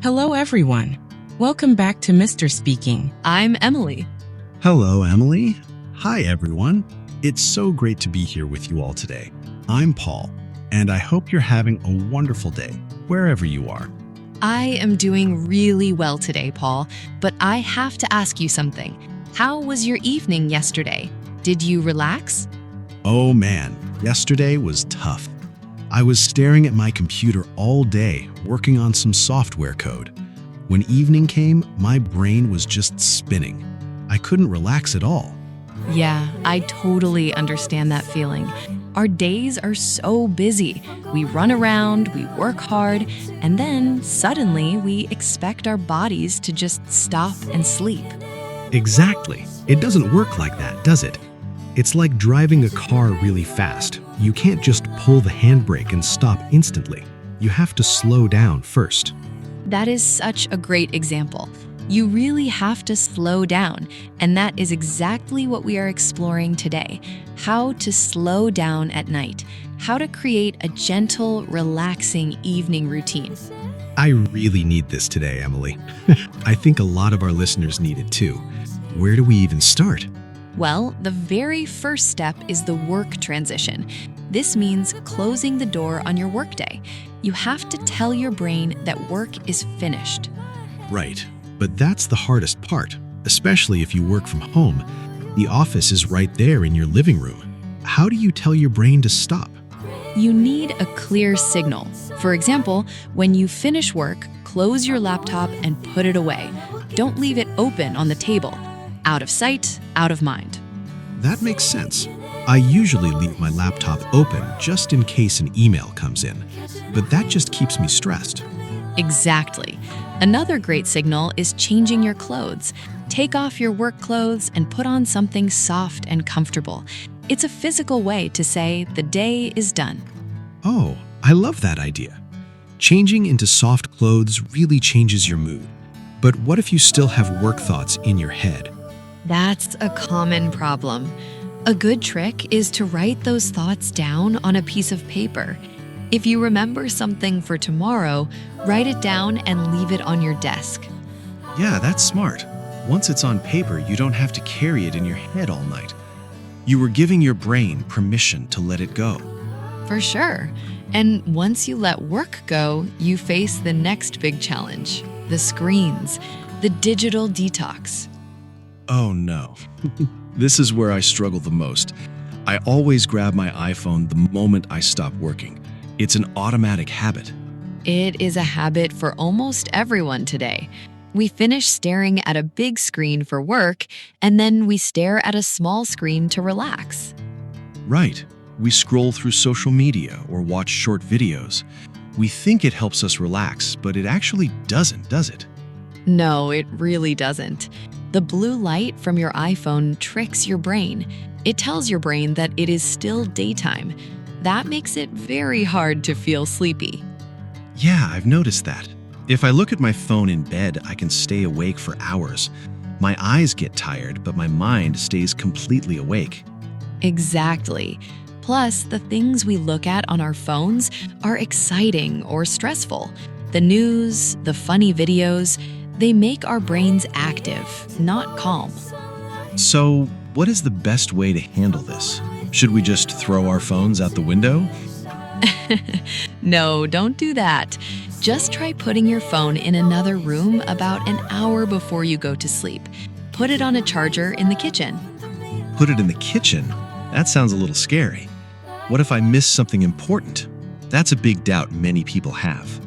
Hello, everyone. Welcome back to Mr. Speaking. I'm Emily. Hello, Emily. Hi, everyone. It's so great to be here with you all today. I'm Paul, and I hope you're having a wonderful day, wherever you are. I am doing really well today, Paul, but I have to ask you something. How was your evening yesterday? Did you relax? Oh man, yesterday was tough. I was staring at my computer all day, working on some software code. When evening came, my brain was just spinning. I couldn't relax at all. Yeah, I totally understand that feeling. Our days are so busy. We run around, we work hard, and then suddenly we expect our bodies to just stop and sleep. Exactly. It doesn't work like that, does it? It's like driving a car really fast. You can't just pull the handbrake and stop instantly. You have to slow down first. That is such a great example. You really have to slow down, and that is exactly what we are exploring today. How to slow down at night. How to create a gentle, relaxing evening routine. I really need this today, Emily. I think a lot of our listeners need it too. Where do we even start? Well, the very first step is the work transition. This means closing the door on your workday. You have to tell your brain that work is finished. Right, but that's the hardest part, especially if you work from home. The office is right there in your living room. How do you tell your brain to stop? You need a clear signal. For example, when you finish work, close your laptop and put it away. Don't leave it open on the table. Out of sight, out of mind. That makes sense. I usually leave my laptop open just in case an email comes in, but that just keeps me stressed. Exactly. Another great signal is changing your clothes. Take off your work clothes and put on something soft and comfortable. It's a physical way to say the day is done. Oh, I love that idea. Changing into soft clothes really changes your mood. But what if you still have work thoughts in your head? That's a common problem. A good trick is to write those thoughts down on a piece of paper. If you remember something for tomorrow, write it down and leave it on your desk. Yeah, that's smart. Once it's on paper, you don't have to carry it in your head all night. You were giving your brain permission to let it go. For sure. And once you let work go, you face the next big challenge, the screens, the digital detox. Oh no. This is where I struggle the most. I always grab my iPhone the moment I stop working. It's an automatic habit. It is a habit for almost everyone today. We finish staring at a big screen for work, and then we stare at a small screen to relax. Right. We scroll through social media or watch short videos. We think it helps us relax, but it actually doesn't, does it? No, it really doesn't. The blue light from your iPhone tricks your brain. It tells your brain that it is still daytime. That makes it very hard to feel sleepy. Yeah, I've noticed that. If I look at my phone in bed, I can stay awake for hours. My eyes get tired, but my mind stays completely awake. Exactly. Plus, the things we look at on our phones are exciting or stressful. The news, the funny videos, they make our brains active, not calm. So, what is the best way to handle this? Should we just throw our phones out the window? No, don't do that. Just try putting your phone in another room about an hour before you go to sleep. Put it on a charger in the kitchen. Put it in the kitchen? That sounds a little scary. What if I miss something important? That's a big doubt many people have.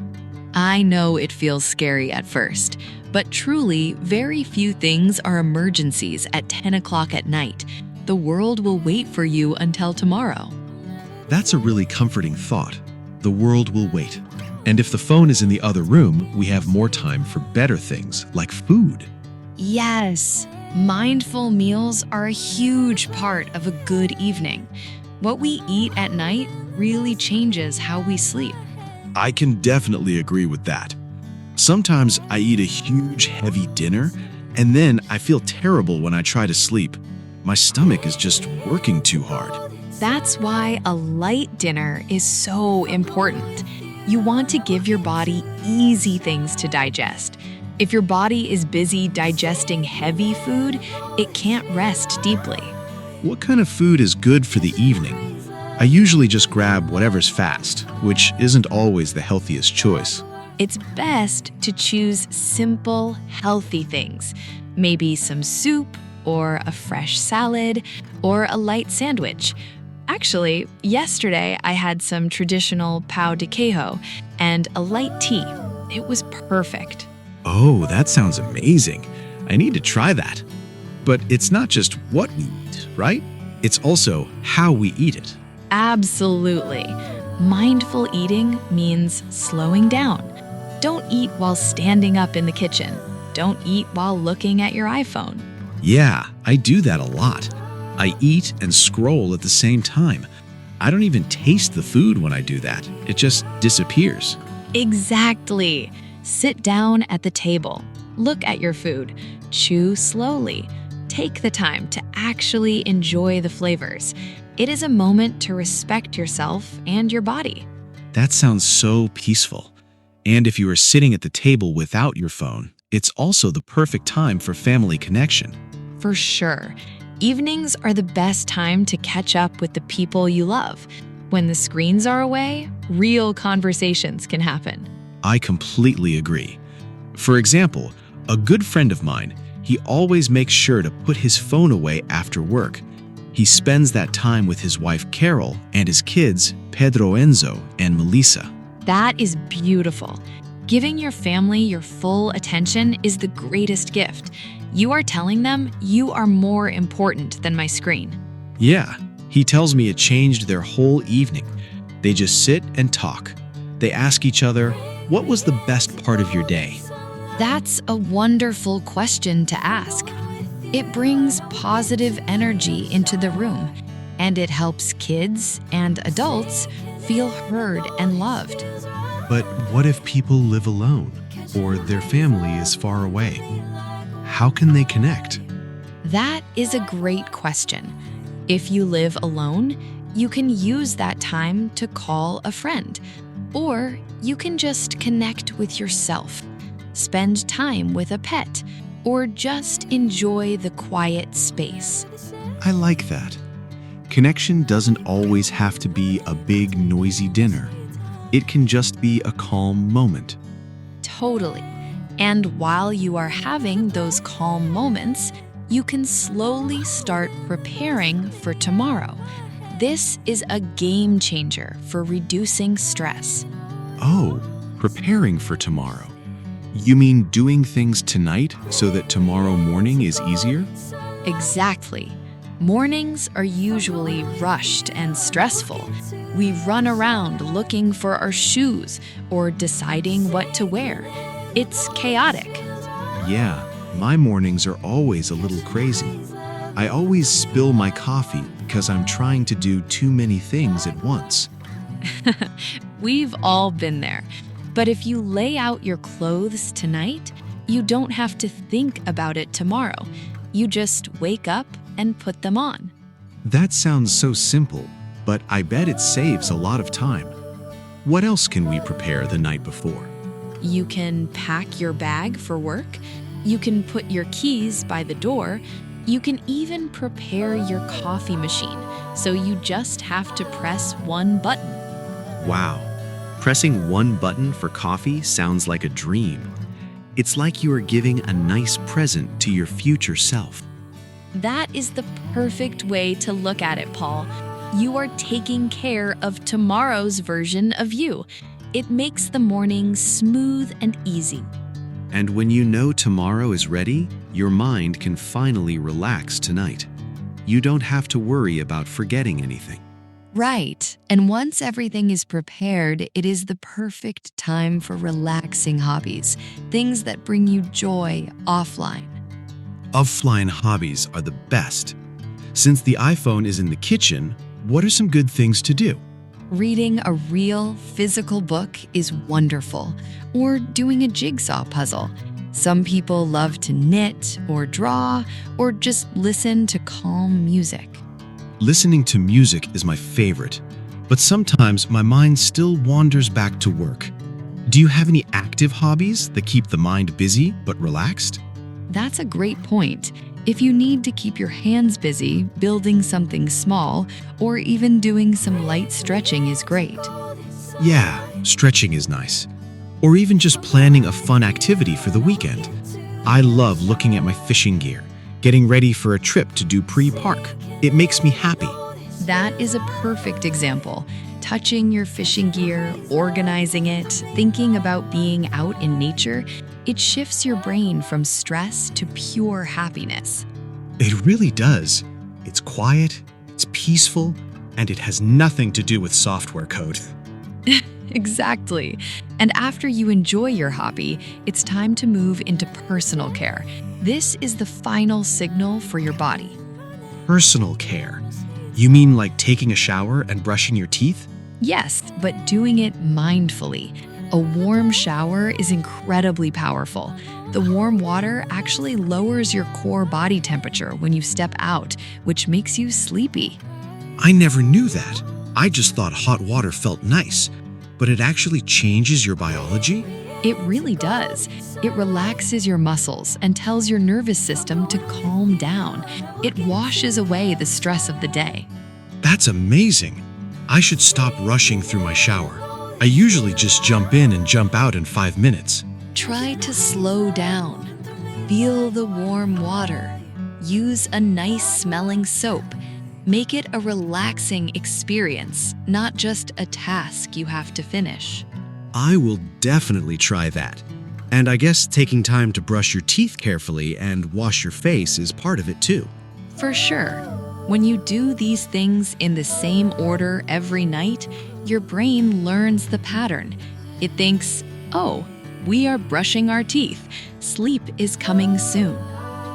I know it feels scary at first, but truly, very few things are emergencies at 10 o'clock at night. The world will wait for you until tomorrow. That's a really comforting thought. The world will wait. And if the phone is in the other room, we have more time for better things, like food. Yes, mindful meals are a huge part of a good evening. What we eat at night really changes how we sleep. I can definitely agree with that. Sometimes I eat a huge, heavy dinner, and then I feel terrible when I try to sleep. My stomach is just working too hard. That's why a light dinner is so important. You want to give your body easy things to digest. If your body is busy digesting heavy food, it can't rest deeply. What kind of food is good for the evening? I usually just grab whatever's fast, which isn't always the healthiest choice. It's best to choose simple, healthy things. Maybe some soup, or a fresh salad, or a light sandwich. Actually, yesterday I had some traditional pão de queijo and a light tea. It was perfect. Oh, that sounds amazing. I need to try that. But it's not just what we eat, right? It's also how we eat it. Absolutely. Mindful eating means slowing down. Don't eat while standing up in the kitchen. Don't eat while looking at your iPhone. Yeah, I do that a lot. I eat and scroll at the same time. I don't even taste the food when I do that. It just disappears. Exactly. Sit down at the table. Look at your food. Chew slowly. Take the time to actually enjoy the flavors. It is a moment to respect yourself and your body. That sounds so peaceful. And if you are sitting at the table without your phone, it's also the perfect time for family connection. For sure. Evenings are the best time to catch up with the people you love. When the screens are away, real conversations can happen. I completely agree. For example, a good friend of mine, he always makes sure to put his phone away after work. He spends that time with his wife Carol and his kids Pedro, Enzo, and Melissa. That is beautiful. Giving your family your full attention is the greatest gift. You are telling them you are more important than my screen. Yeah, he tells me it changed their whole evening. They just sit and talk. They ask each other, "What was the best part of your day?" That's a wonderful question to ask. It brings positive energy into the room, and it helps kids and adults feel heard and loved. But what if people live alone or their family is far away? How can they connect? That is a great question. If you live alone, you can use that time to call a friend, or you can just connect with yourself, spend time with a pet, or just enjoy the quiet space. I like that. Connection doesn't always have to be a big, noisy dinner. It can just be a calm moment. Totally. And while you are having those calm moments, you can slowly start preparing for tomorrow. This is a game changer for reducing stress. Oh, preparing for tomorrow. You mean doing things tonight so that tomorrow morning is easier? Exactly. Mornings are usually rushed and stressful. We run around looking for our shoes or deciding what to wear. It's chaotic. Yeah, my mornings are always a little crazy. I always spill my coffee because I'm trying to do too many things at once. We've all been there. But if you lay out your clothes tonight, you don't have to think about it tomorrow. You just wake up and put them on. That sounds so simple, but I bet it saves a lot of time. What else can we prepare the night before? You can pack your bag for work. You can put your keys by the door. You can even prepare your coffee machine, so you just have to press one button. Wow. Pressing one button for coffee sounds like a dream. It's like you are giving a nice present to your future self. That is the perfect way to look at it, Paul. You are taking care of tomorrow's version of you. It makes the morning smooth and easy. And when you know tomorrow is ready, your mind can finally relax tonight. You don't have to worry about forgetting anything. Right. And once everything is prepared, it is the perfect time for relaxing hobbies, things that bring you joy offline. Offline hobbies are the best. Since the iPhone is in the kitchen, what are some good things to do? Reading a real physical book is wonderful, or doing a jigsaw puzzle. Some people love to knit or draw, or just listen to calm music. Listening to music is my favorite. But sometimes my mind still wanders back to work. Do you have any active hobbies that keep the mind busy but relaxed? That's a great point. If you need to keep your hands busy, building something small, or even doing some light stretching is great. Yeah, stretching is nice. Or even just planning a fun activity for the weekend. I love looking at my fishing gear, getting ready for a trip to Dupree Park. It makes me happy. That is a perfect example. Touching your fishing gear, organizing it, thinking about being out in nature, it shifts your brain from stress to pure happiness. It really does. It's quiet, it's peaceful, and it has nothing to do with software code. Exactly. And after you enjoy your hobby, it's time to move into personal care. This is the final signal for your body. Personal care. You mean like taking a shower and brushing your teeth? Yes, but doing it mindfully. A warm shower is incredibly powerful. The warm water actually lowers your core body temperature when you step out, which makes you sleepy. I never knew that. I just thought hot water felt nice, but it actually changes your biology? It really does. It relaxes your muscles and tells your nervous system to calm down. It washes away the stress of the day. That's amazing. I should stop rushing through my shower. I usually just jump in and jump out in 5 minutes. Try to slow down. Feel the warm water. Use a nice smelling soap. Make it a relaxing experience, not just a task you have to finish. I will definitely try that. And I guess taking time to brush your teeth carefully and wash your face is part of it too. For sure. When you do these things in the same order every night, your brain learns the pattern. It thinks, oh, we are brushing our teeth. Sleep is coming soon.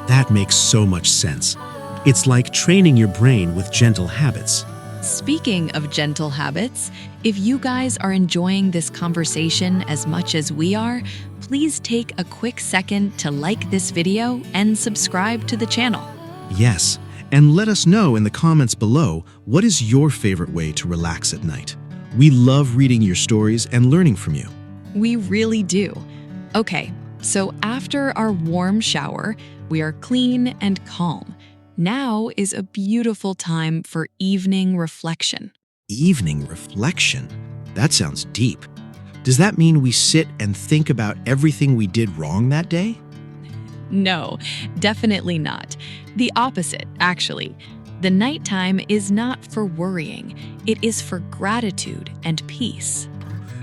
That makes so much sense. It's like training your brain with gentle habits. Speaking of gentle habits, if you guys are enjoying this conversation as much as we are, please take a quick second to like this video and subscribe to the channel. Yes, and let us know in the comments below, what is your favorite way to relax at night? We love reading your stories and learning from you. We really do. Okay, so after our warm shower, we are clean and calm. Now is a beautiful time for evening reflection. Evening reflection? That sounds deep. Does that mean we sit and think about everything we did wrong that day? No, definitely not. The opposite, actually. The nighttime is not for worrying. It is for gratitude and peace.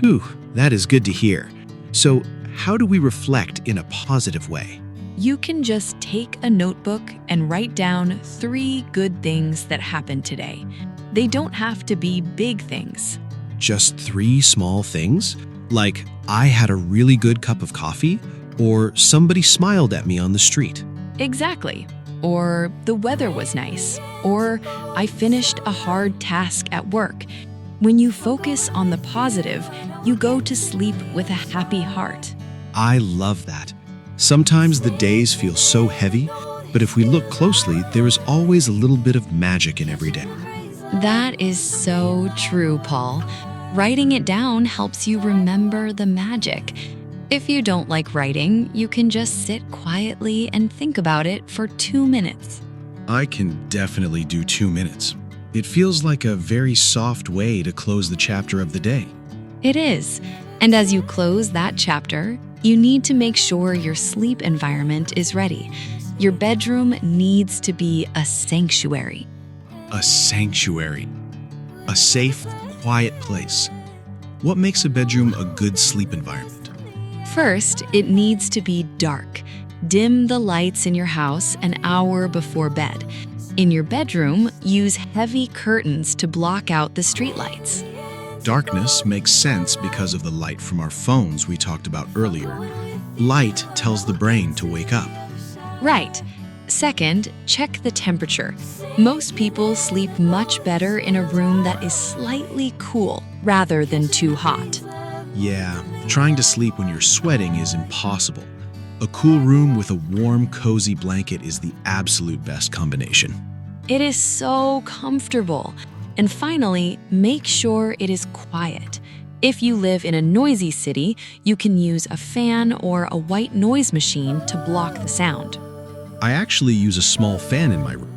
Whew, that is good to hear. So, how do we reflect in a positive way? You can just take a notebook and write down 3 good things that happened today. They don't have to be big things. Just 3 small things? Like, I had a really good cup of coffee, or somebody smiled at me on the street. Exactly. Or the weather was nice. Or I finished a hard task at work. When you focus on the positive, you go to sleep with a happy heart. I love that. Sometimes the days feel so heavy, but if we look closely, there is always a little bit of magic in every day. That is so true, Paul. Writing it down helps you remember the magic. If you don't like writing, you can just sit quietly and think about it for 2 minutes. I can definitely do 2 minutes. It feels like a very soft way to close the chapter of the day. It is. And as you close that chapter, you need to make sure your sleep environment is ready. Your bedroom needs to be a sanctuary. A sanctuary. A safe, quiet place. What makes a bedroom a good sleep environment? First, it needs to be dark. Dim the lights in your house an hour before bed. In your bedroom, use heavy curtains to block out the streetlights. Darkness makes sense because of the light from our phones we talked about earlier. Light tells the brain to wake up. Right. Second, check the temperature. Most people sleep much better in a room that is slightly cool rather than too hot. Yeah, trying to sleep when you're sweating is impossible. A cool room with a warm, cozy blanket is the absolute best combination. It is so comfortable. And finally, make sure it is quiet. If you live in a noisy city, you can use a fan or a white noise machine to block the sound. I actually use a small fan in my room.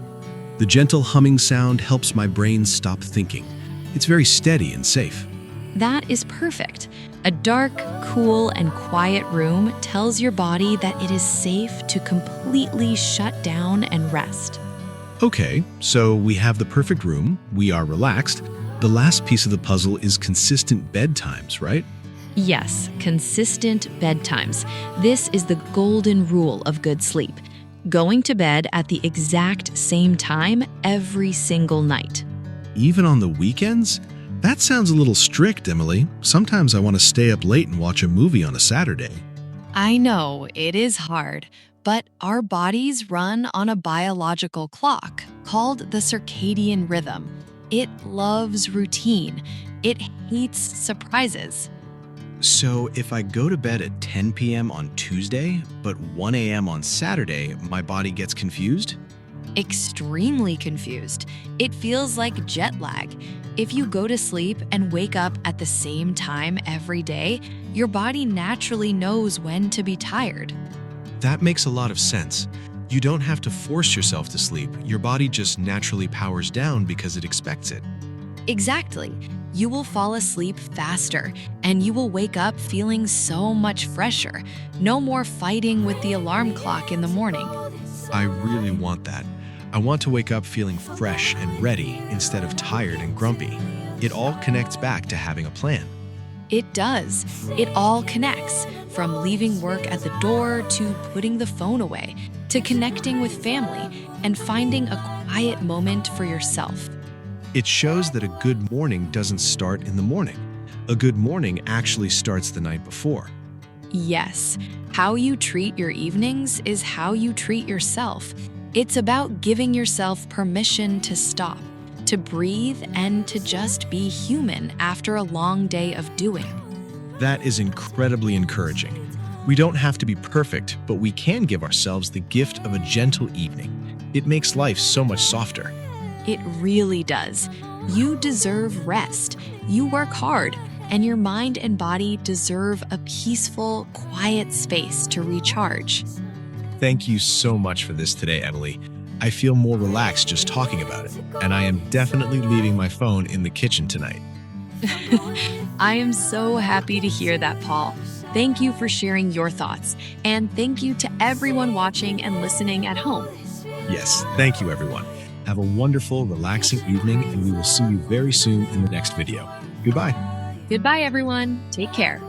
The gentle humming sound helps my brain stop thinking. It's very steady and safe. That is perfect. A dark, cool, and quiet room tells your body that it is safe to completely shut down and rest. Okay, so we have the perfect room, we are relaxed. The last piece of the puzzle is consistent bedtimes, right? Yes, consistent bedtimes. This is the golden rule of good sleep. Going to bed at the exact same time every single night. Even on the weekends? That sounds a little strict, Emily. Sometimes I want to stay up late and watch a movie on a Saturday. I know, it is hard, but our bodies run on a biological clock called the circadian rhythm. It loves routine. It hates surprises. So if I go to bed at 10 p.m. on Tuesday, but 1 a.m. on Saturday, my body gets confused? Extremely confused. It feels like jet lag. If you go to sleep and wake up at the same time every day, your body naturally knows when to be tired. That makes a lot of sense. You don't have to force yourself to sleep. Your body just naturally powers down because it expects it. Exactly. You will fall asleep faster, and you will wake up feeling so much fresher. No more fighting with the alarm clock in the morning. I really want that. I want to wake up feeling fresh and ready instead of tired and grumpy. It all connects back to having a plan. It does. It all connects, from leaving work at the door to putting the phone away, to connecting with family and finding a quiet moment for yourself. It shows that a good morning doesn't start in the morning. A good morning actually starts the night before. Yes, how you treat your evenings is how you treat yourself. It's about giving yourself permission to stop, to breathe, and to just be human after a long day of doing. That is incredibly encouraging. We don't have to be perfect, but we can give ourselves the gift of a gentle evening. It makes life so much softer. It really does. You deserve rest. You work hard, and your mind and body deserve a peaceful, quiet space to recharge. Thank you so much for this today, Emily. I feel more relaxed just talking about it, and I am definitely leaving my phone in the kitchen tonight. I am so happy to hear that, Paul. Thank you for sharing your thoughts, and thank you to everyone watching and listening at home. Yes, thank you, everyone. Have a wonderful, relaxing evening, and we will see you very soon in the next video. Goodbye. Goodbye, everyone. Take care.